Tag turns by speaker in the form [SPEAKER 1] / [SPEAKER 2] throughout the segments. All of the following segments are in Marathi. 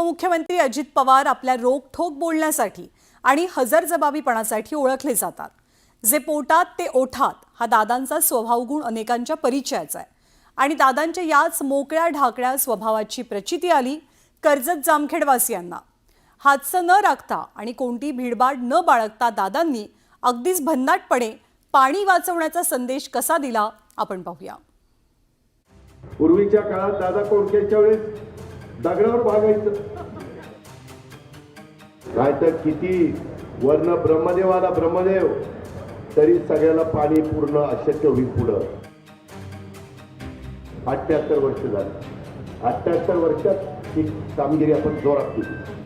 [SPEAKER 1] उपमुख्यमंत्री अजित पवार आपल्या रोखठोक बोलण्यासाठी आणि हजरजबाबीपणासाठी ओळखले जातात। जे पोटात ते ओठात हा दादांचा स्वभावगुण अनेकांच्या परिचयाचा आहे आणि दादांच्या याच मोकळ्या ढाकळ्या स्वभावाची प्रचिती आली कर्जत जामखेडवासियांना। हातचं न राखता आणि कोणती भीडभाड न बाळगता दादांनी अगदीच भन्नाटपणे पाणी वाचवण्याचा संदेश कसा दिला आपण पाहूया।
[SPEAKER 2] पूर्वीच्या काळात दादा कोणत्याच्या वेळेस दगडावर भागायचं, काय तर किती वर्ण ब्रह्मदेवाला ब्रह्मदेव तरी सगळ्याला पाणी पूर्ण अशक्य होईल। पुढं 78 वर्ष झाली, 78 वर्षात ही कामगिरी आपण जोरात केली।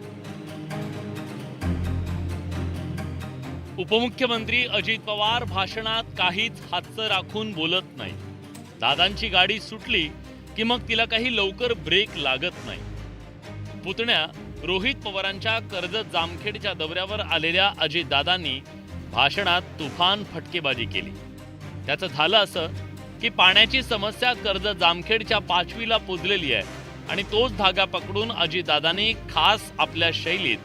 [SPEAKER 3] उपमुख्यमंत्री अजित पवार भाषणात काहीच हातचं राखून बोलत नाही। दादांची गाडी सुटली की मग तिला काही लवकर ब्रेक लागत नाही। पुतण्या रोहित पवारांच्या कर्जत जामखेडच्या दौऱ्यावर आलेल्या अजितदादांनी भाषणात तुफान फटकेबाजी केली। त्याचं झालं असं की पाण्याची समस्या कर्जत जामखेडच्या 5वीला पोचलेली आहे आणि तोच धागा पकडून अजितदादांनी खास आपल्या शैलीत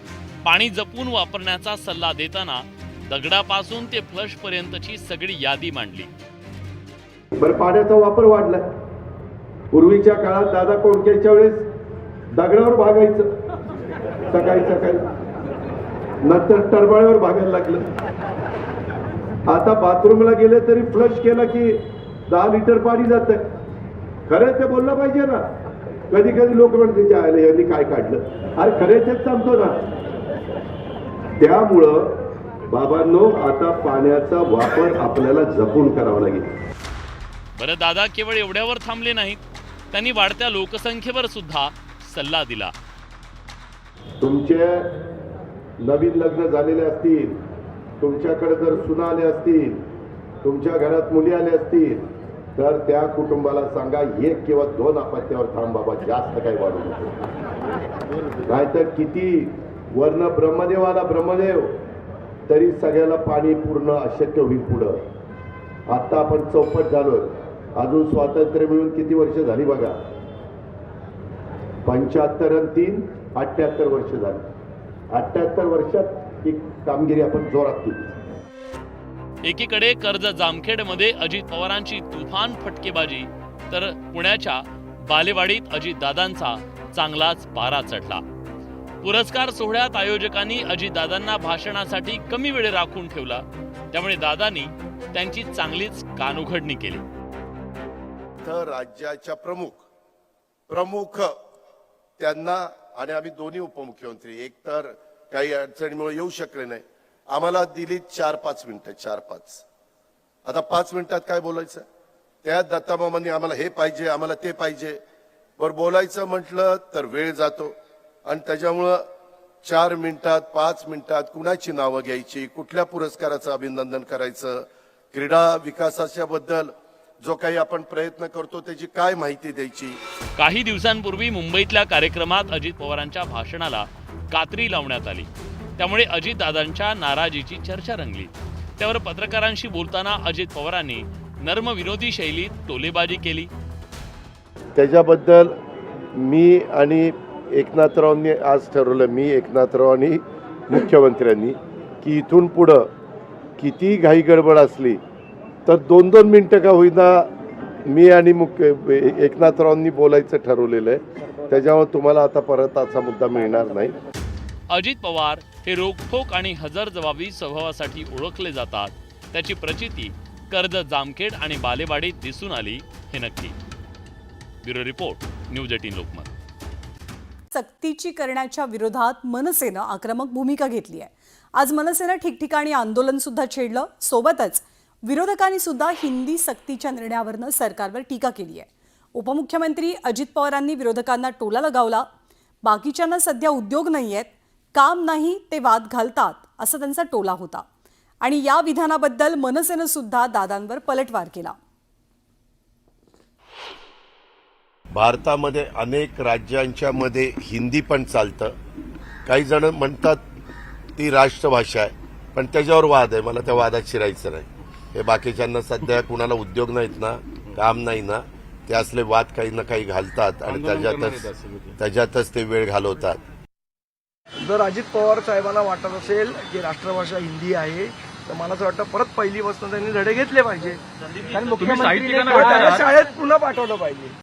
[SPEAKER 3] पाणी जपून वापरण्याचा सल्ला देताना दगडापासून ते फ्लश पर्यंतची सगळी यादी मांडली।
[SPEAKER 2] बरं, पाण्याचा वापर वाढलाय। पूर्वीच्या काळात दादा कोणत्याच्या वेळेस दगडावर भागायचं, सकाळी सकाळी, नंतर टरबाळीवर भागायला लागलं। आता बाथरूमला गेले तरी फ्लश केला की 10 लिटर पाणी जातंय। खरं ते बोललं पाहिजे ना। कधी कधी लोक म्हणते यांनी काय काढलं, अरे खरे तेच सांगतो ना। त्यामुळं बाबांनो, आता पाण्याचा वापर आपल्याला जपून करावा लागेल।
[SPEAKER 3] बरं, दादा केवळ एवढ्यावर थांबले नाहीत, त्यांनी वाढत्या लोकसंख्येवर सुद्धा सल्ला दिला।
[SPEAKER 2] तुमचे नवीन लग्न झालेले असतील, तुमच्याकडे जर सुना आले असतील, तुमच्या घरात मुली आले असतील, तर त्या कुटुंबाला सांगा 1 किंवा 2 अपत्यावर थांब बाबा, जास्त काही वाढू नको। नाहीतर किती वर्ण ब्रह्मदेवाला ब्रह्मदेव तरी सगळ्याला पाणी पूर्ण अशक्य होईल। पुढं आता आपण चौपट झालोय। अजून स्वातंत्र्य मिळून किती वर्ष झाली बघा, 75 आणि 3 78 वर्ष झाली। 78 वर्षात ही कामगिरी आपण जोरात केली।
[SPEAKER 3] एकीकडे कर्जत जामखेडमध्ये अजित पवारांची तुफान फटकेबाजी, तर पुण्याच्या बालेवाडीत अजितदादांचा चांगलाच पारा चढला। पुरस्कार सोहळ्यात आयोजकांनी अजितदादांना भाषणासाठी कमी वेळ राखून ठेवला, त्यामुळे दादांनी त्यांची चांगलीच कानउघडणी केली।
[SPEAKER 4] तर राज्याच्या प्रमुख त्यांना, आणि आम्ही दोन्ही उपमुख्यमंत्री एक तर काही अडचणीमुळे येऊ शकले नाही, आम्हाला दिली 4-5 मिनिटं, 4-5। आता 5 मिनिटात काय बोलायचं? त्या दत्तामामांनी आम्हाला हे पाहिजे, आम्हाला ते पाहिजे, बरं बोलायचं म्हटलं तर वेळ जातो आणि त्याच्यामुळं 4 मिनिटात 5 मिनिटात कुणाची नावं घ्यायची, कुठल्या पुरस्काराचं अभिनंदन करायचं, क्रीडा विकासाच्या बद्दल जो काही आपण प्रयत्न करतो त्याची काय माहिती द्यायची।
[SPEAKER 3] काही दिवसांपूर्वी मुंबईतल्या कार्यक्रमात अजित पवारांच्या भाषणाला कात्री लावण्यात आली, त्यामुळे अजितदादांच्या नाराजीची चर्चा रंगली। त्यावर पत्रकारांशी बोलताना अजित पवारांनी नर्म विनोदी शैलीत टोलेबाजी केली।
[SPEAKER 2] त्याच्याबद्दल मी आणि एकनाथरावांनी आज ठरवलं, मी एकनाथराव आणि मुख्यमंत्र्यांनी, की इथून पुढं किती घाई गडबड असली तर 2-2 मिनिटं का होईना मी आणि एकनाथरावांनी बोलायचं ठरवलेलं आहे। त्याच्यामुळे तुम्हाला आता परत असा मुद्दा मिळणार नाही।
[SPEAKER 3] अजित पवार हे रोखठोक आणि हजरजबाबी स्वभावासाठी ओळखले जातात, त्याची प्रचिती कर्जत जामखेड आणि बालेवाडीत दिसून आली हे नक्की। Bureau report, news 18 Lokmat.
[SPEAKER 1] सक्तीची करण्याच्या विरोधात मनसेनं आक्रमक भूमिका घेतली आहे। आज मनसेनं ठिकठिकाणी आंदोलन सुद्धा छेडलं, सोबतच विरोधकांनी सुद्धा हिंदी सक्तीच्या निर्णयावरनं सरकारवर टीका केली आहे। उपमुख्यमंत्री अजित पवारांनी विरोधकांना टोला लगावला। बाकीच्यांना सध्या उद्योग नाहीयेत, काम नाही ते वाद घालतात, असा त्यांचा टोला होता आणि या विधानाबद्दल मनसेनं सुद्धा दादांवर पलटवार केला।
[SPEAKER 4] भारतामध्ये अनेक राज्यांच्या मध्ये हिंदी पण चालतं। काही जण म्हणतात ती राष्ट्रभाषा आहे, पण त्याच्यावर वाद आहे। मला त्या वादात शिरायचं नाही। हे बाकीच्यांना सध्या कुणाला उद्योग नाहीत ना, काम नाही ना, ते असले वाद काही ना काही घालतात आणि त्याच्यातच ते वेळ घालवतात।
[SPEAKER 5] जर अजित पवार साहेबांना वाटत असेल की राष्ट्रभाषा हिंदी आहे तर मला असं वाटतं परत पहिलीपासून त्यांनी धडे घेतले पाहिजे.
[SPEAKER 6] कारण मुख्यमंत्र्यांनी
[SPEAKER 5] त्यांना शाळेत पुन्हा पाठवलं पाहिजे.